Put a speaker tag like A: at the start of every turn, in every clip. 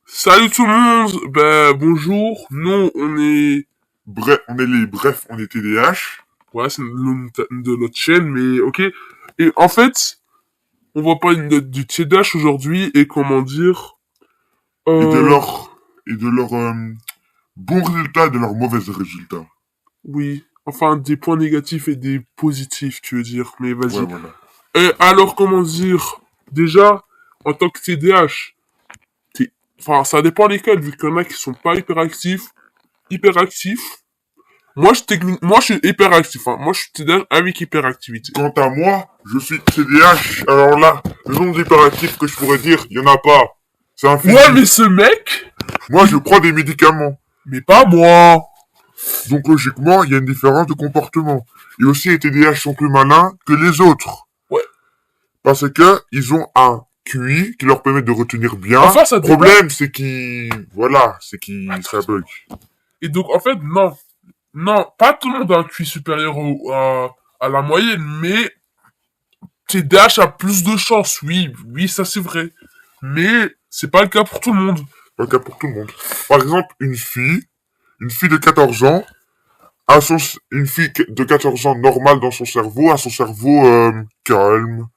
A: Salut tout le monde, bonjour, nous
B: Bref, on est TDH.
A: ouais c'est le nom de notre chaîne, mais ok. Et en fait, on va parler du TDAH aujourd'hui et comment dire,
B: et de
A: euh,
B: leurs et de leurs bons résultats et de leurs mauvais résultats.
A: oui, enfin des points négatifs et des positifs, tu veux dire, mais
B: Ouais,
A: vas-y.
B: voilà.
A: Et alors comment dire, déjà, en tant que TDAH, enfin ça dépend lesquels, vu qu'il y en a qui sont pas hyperactifs. Moi, je suis hyperactif, hein. Moi, je suis TDAH avec hyperactivité.
B: Quant à moi, je suis TDH. Alors là, le nombre d'hyperactifs que je pourrais dire, il y en a pas. C'est
A: Ouais,
B: infini.
A: mais ce mec,
B: Moi, je prends des médicaments.
A: mais pas moi.
B: Donc logiquement, il y a une différence de comportement. Et aussi, les TDH sont plus malins que les autres.
A: Ouais.
B: Parce que ils ont un QI qui leur permet de retenir bien.
A: Enfin, ça dépend.
B: Problème, c'est qu'ils, voilà, c'est qu'ils, ça bug.
A: Et donc, en fait, non. Non, pas tout le monde a un QI supérieur à la moyenne, mais TDAH a plus de chances, oui. Oui, ça c'est vrai. Mais c'est pas le cas pour tout le monde.
B: Pas le cas pour tout le monde. Par exemple, une fille de 14 ans, une fille de 14 ans normale dans son cerveau, a son cerveau calme,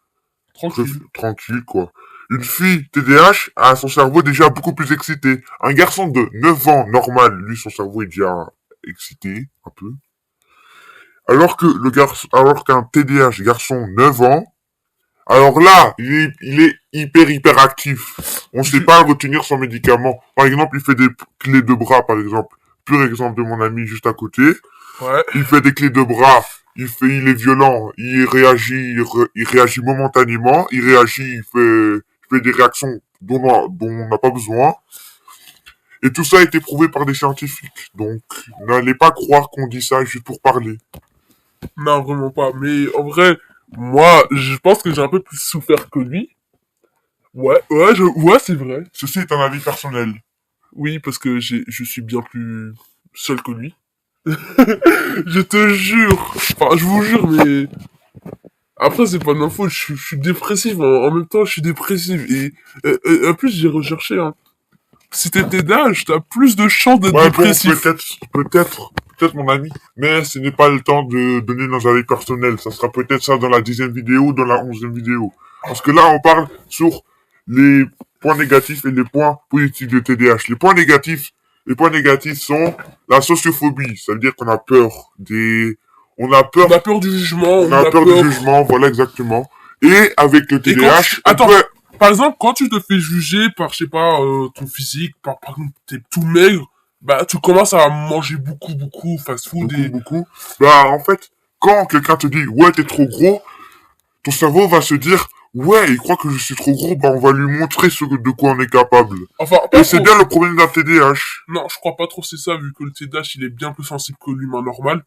A: Tranquille.
B: tranquille, quoi. Une fille TDH a son cerveau déjà beaucoup plus excité. Un garçon de 9 ans normal, lui, son cerveau est déjà excité, un peu. Alors qu'un TDH garçon 9 ans, alors là, il est hyper actif. On sait
A: Je-
B: pas retenir son médicament. Par exemple, il fait des clés de bras, par exemple. Pur exemple de mon ami juste à côté.
A: Ouais.
B: Il fait des clés de bras. Il est violent. Il réagit momentanément. Il fait des réactions dont on n'a pas besoin. Et tout ça a été prouvé par des scientifiques. Donc, n'allez pas croire qu'on dit ça juste pour parler.
A: Non, vraiment pas. Mais en vrai, moi, je pense que j'ai un peu plus souffert que lui. Ouais, c'est vrai.
B: Ceci est un avis personnel.
A: Oui, parce que je suis bien plus seul que lui. Je te jure. Enfin, je vous jure, mais après, c'est pas de ma faute. Je suis dépressif. En même temps, je suis dépressif. En plus, j'ai recherché, hein. Si t'étais d'âge, t'as plus de chances d'être
B: Ouais, bon,
A: dépressif.
B: peut-être mon ami. Mais ce n'est pas le temps de donner nos avis personnels. Ça sera peut-être ça dans la 10e vidéo ou dans la 11e vidéo. Parce que là, on parle sur les points négatifs et les points positifs de TDAH. Les points négatifs sont la sociophobie. Ça veut dire qu'on a peur on a
A: On a
B: peur,
A: peur du jugement,
B: on
A: on
B: a
A: a
B: peur du
A: peur.
B: jugement, voilà exactement. Et avec le
A: Et quand tu...
B: TDAH, on
A: Attends,
B: peut,
A: par exemple, quand tu te fais juger par, je sais pas, ton physique, par exemple, t'es tout maigre, bah, tu commences à manger beaucoup, fast-food
B: beaucoup,
A: et...
B: beaucoup. Bah, en fait, quand quelqu'un te dit, ouais, t'es trop gros, ton cerveau va se dire, ouais, il croit que je suis trop gros, bah, on va lui montrer de quoi on est capable.
A: Enfin,
B: Et
A: pas
B: c'est
A: trop.
B: bien le problème d'un TDAH.
A: Non, je crois pas trop c'est ça, vu que le TDAH, il est bien plus sensible que l'humain normal.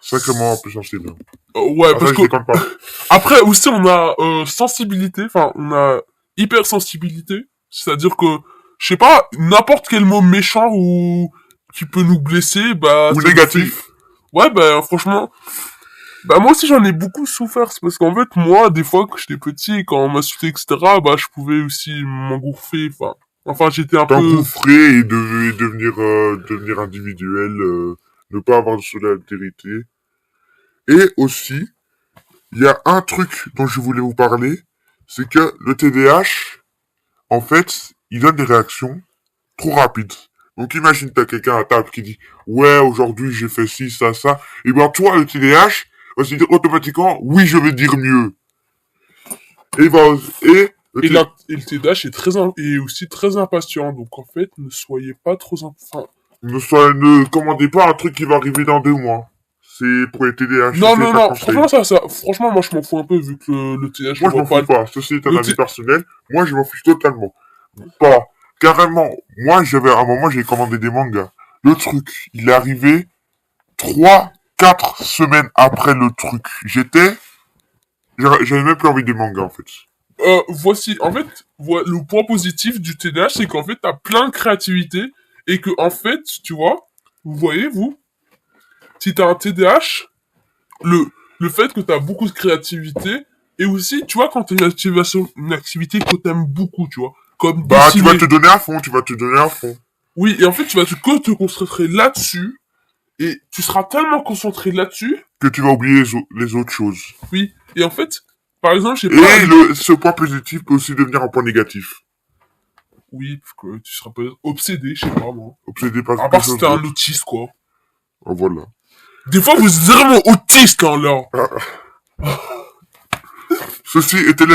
B: Sacrément plus sensible.
A: Ouais,
B: Ah,
A: parce
B: ça,
A: que...
B: je déconne pas.
A: Après, aussi, on a sensibilité, enfin, on a hypersensibilité. C'est-à-dire que, je sais pas, n'importe quel mot méchant ou qui peut nous blesser, bah,
B: Ou
A: ça nous fait...
B: négatif.
A: Ouais, bah, franchement... Bah, moi aussi, j'en ai beaucoup souffert. C'est parce qu'en fait, moi, des fois, quand j'étais petit, quand on m'insultait, etc., bah, je pouvais aussi m'engouffrer. Enfin, j'étais un peu...
B: T'engouffrer et devenir individuel, ne pas avoir de solidarité. Et aussi, il y a un truc dont je voulais vous parler, c'est que le TDAH, en fait, il donne des réactions trop rapides. Donc imagine t'as quelqu'un à table qui dit ouais aujourd'hui j'ai fait ci ça et ben toi le TDAH va se dire automatiquement oui je vais dire mieux et il va et le
A: Et le TDAH est aussi très impatient. Donc, en fait, ne soyez pas trop... Enfin,
B: ne commandez pas un truc qui va arriver dans 2 mois. C'est pour les TDAH,
A: non,
B: c'est
A: non,
B: pas
A: non.
B: conseil.
A: Franchement, moi, je m'en fous un peu vu que le TH, on
B: Moi je
A: voit
B: m'en
A: pas.
B: fous pas, ceci est un
A: Le
B: avis
A: T...
B: personnel. Moi je m'en fiche totalement. Pas carrément. Moi j'avais à un moment j'ai commandé des mangas. Le truc il est arrivé 3, 4 semaines après le truc. J'avais même plus envie des mangas en fait.
A: voici, en fait, le point positif du TDAH, c'est qu'en fait, t'as plein de créativité et que, en fait, tu vois, vous voyez, vous, si t'as un TDAH, le, le fait que t'as beaucoup de créativité et aussi, tu vois, quand t'as une activité que t'aimes beaucoup, tu vois. comme
B: Bah, tu vas
A: dessiner.
B: te donner à fond, tu vas te donner à fond.
A: Oui, et en fait, tu vas te concentrer là-dessus, et tu seras tellement concentré là-dessus,
B: Que tu vas oublier les autres choses.
A: oui. Et en fait, par exemple, je sais
B: Et
A: pas,
B: ce point positif peut aussi devenir un point négatif.
A: oui, parce que tu seras peut-être obsédé, je sais pas, moi.
B: Obsédé par
A: À
B: quelque
A: part si
B: chose
A: t'es un
B: d'autre.
A: autiste, quoi.
B: Ah, voilà.
A: Des fois, vous êtes vraiment autiste, là.
B: Ceci était